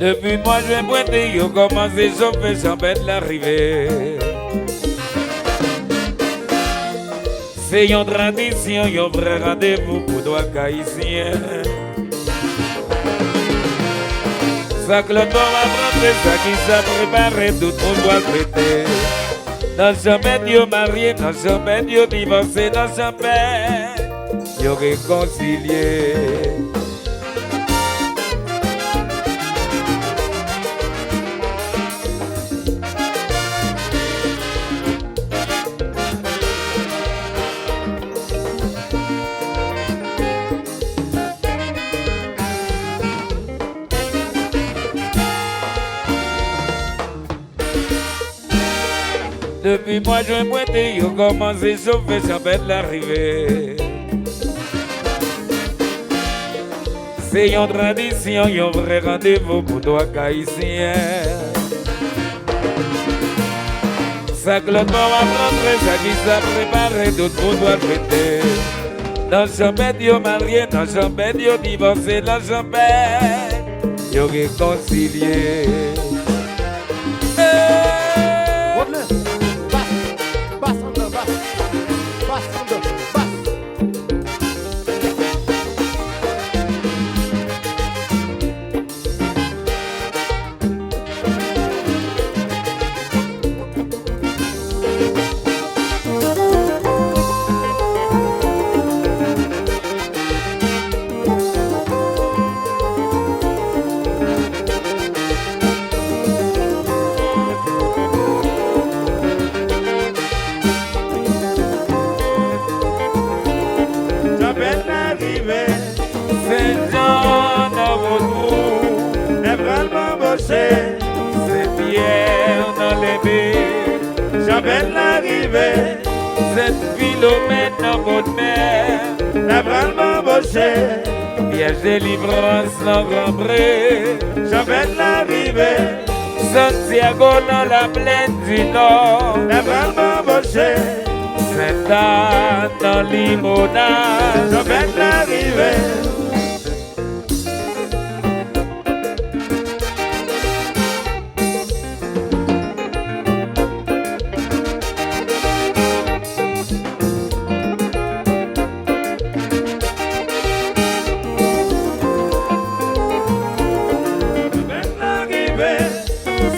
Depuis moi je vais pointer, yo commencé chauffer, j'embête l'arrivée. C'est une tradition, un vrai rendez-vous pour toi haïtien. Ça que le temps va prendre, ça qui s'est préparé, tout le monde doit prêter. Dans jamais Dieu marié, dans jamais Dieu divorcé, dans jamais Dieu réconcilié. Depuis moi je vais pointer, yo commencé chauffer, j'embête l'arrivée. C'est une tradition, un vrai rendez-vous pour toi haïtien. Ça que le temps va prendre, ça qui s'est préparé, tout le monde doit prêter. Dans jamais Dieu marié, dans jamais Dieu divorcé, dans jamais Dieu réconcilié. C'est Pierre dans les baies, j'avais l'arrivée. C'est Philomène dans votre mer, la vraiment bossé. Piège de délivrance dans Grand Bré, j'avais l'arrivée. Santiago dans la plaine du Nord, la vraiment bossé. Saint-Anne dans Limonade, j'avais l'arrivée.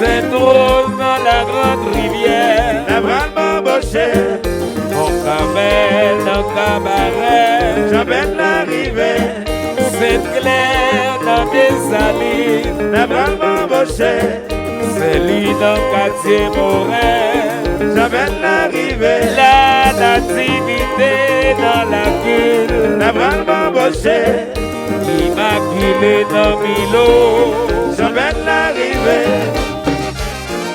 Sainte-Rose dans la grande rivière, la vraiment bossé. Mon caramel dans le cabaret, j'avais l'arrivée. Sainte-Claire dans des salines, la vraiment bossé. Céline dans le quartier Morin, j'avais l'arrivée. La nativité dans la cure, la vraiment bossé. Immaculée dans Milo, j'avais l'arrivée.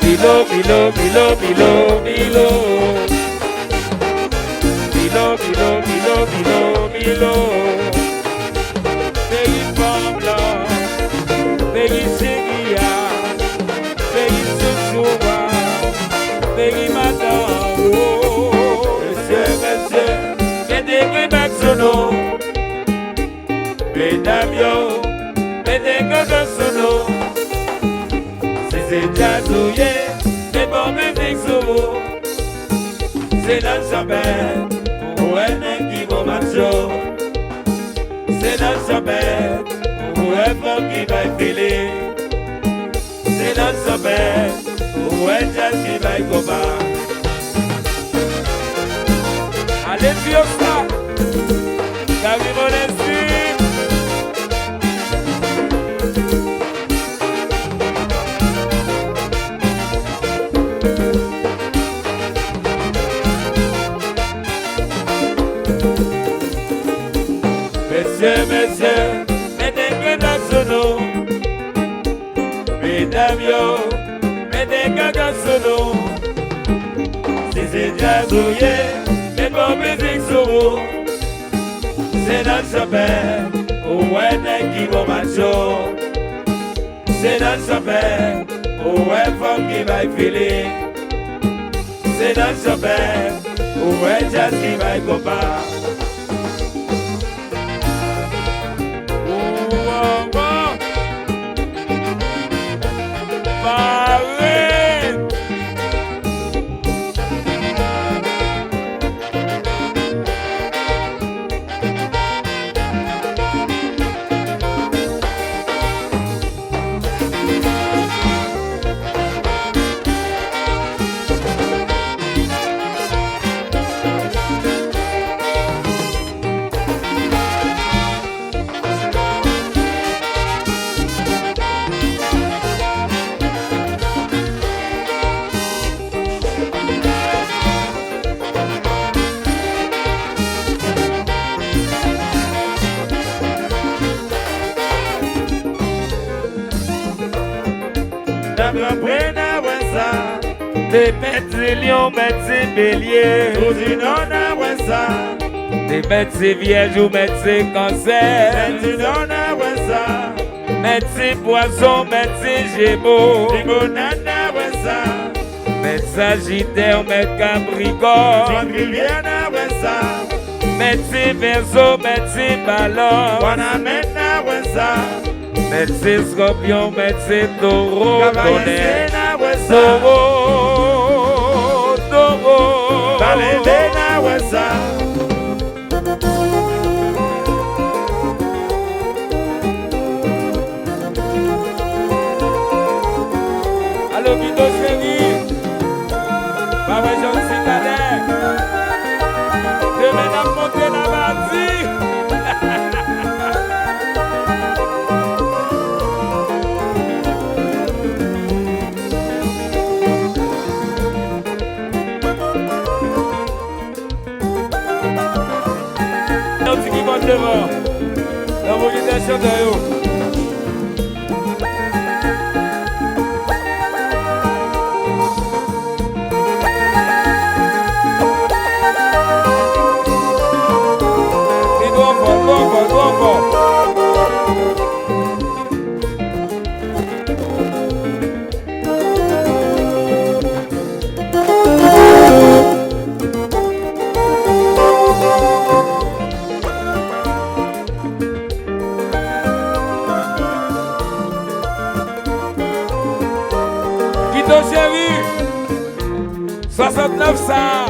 Milo, Milo, Milo, Milo, Milo. Milo, Milo, Milo, Milo, Milo. Pays Pambla, pays Séguia, pays Souchoua, pays Madame. Monsieur, monsieur, mettez que sono. Mesdames, yo, mettez que sono. C'est jazzouillé, c'est bon musique sous vous. C'est dans le champagne, pour un qui va marcher. C'est dans le champagne, pour un fond qui va filer. C'est dans le champagne, pour un jazz qui va y combattre. Allez, vieux ça, t'as vu mon esprit. Messieurs, messieurs, mettez que dans sono. Mesdames, yo, mettez que dans sono. Si c'est jazzouillé, mais bon musique sur vous. C'est dans le champagne, où un qui va marcher. C'est dans le champagne, où un femme qui va y filer. C'est dans le champagne, où un jazz qui va y combattre. Paris. Des médecins lions, médecins béliers, Tous une honneur ça, des médecins vierges ou médecins cancer, une honneur ça, médecins poissons, médecins gémeaux, limonana ça, médecins sagittaires, médecins capricornes, John Riviana ça, médecins verseaux, médecins ballons, Wanamena ça, médecins scorpions, médecins taureaux, tonnerre, Cavalier ça, taureaux, taureaux. Valendena ça. Allô, Guido Chéri, Papa Jean Citadin, demain à monter la bâtie. Non, tu qui monte devant, dans vos guides chanteurs. Guido Chéri, 69 ça.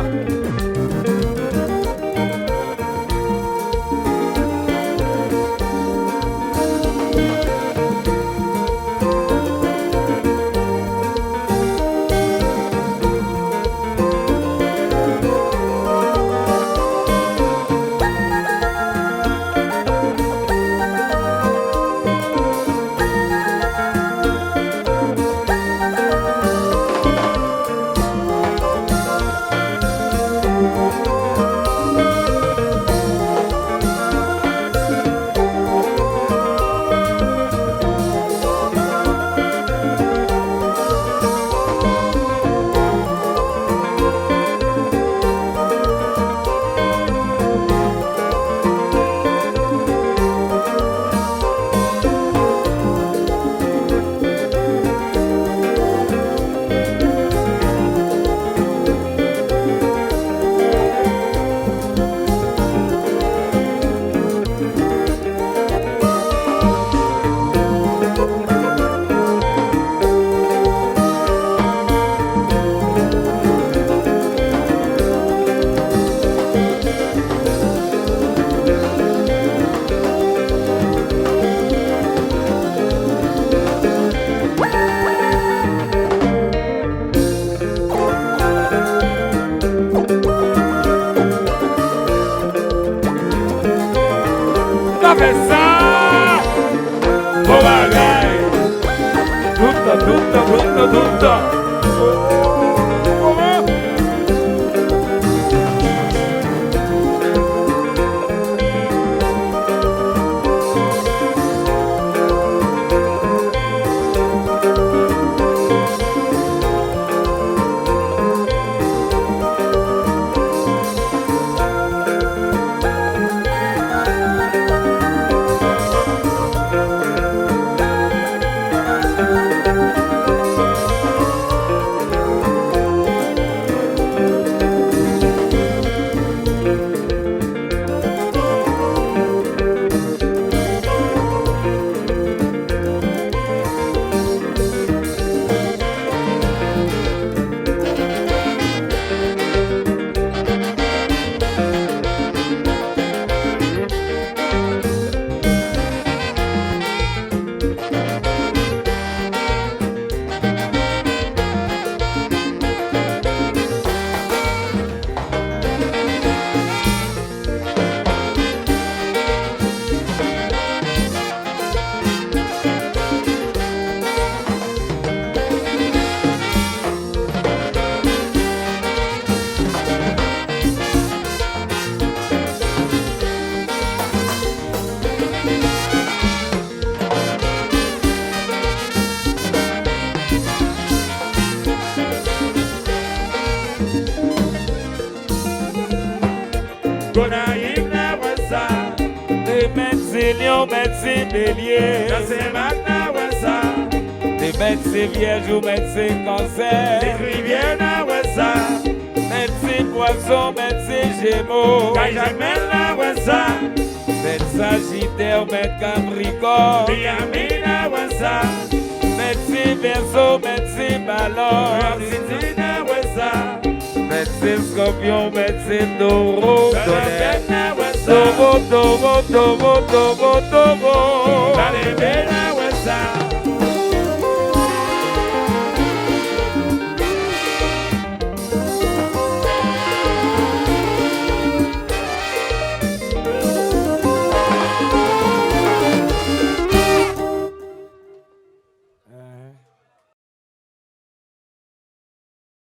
lion, médecin bélier. C'est maintenant, ouais, ça. Des médecins vierges ou médecins cancer. Les rivières, ouais, ça. Médecin poisson, médecin gémeaux. Quand j'amène la, ouais, ça. Médecin sagittaire, médecin capricorne. Miamina, ouais, ça. Médecin verseau, médecin balance. Oxytine, ouais, ça. Médecin scorpion, médecin taureau. Quand Taureau, taureau, taureau, taureau, taureau. j'amène la,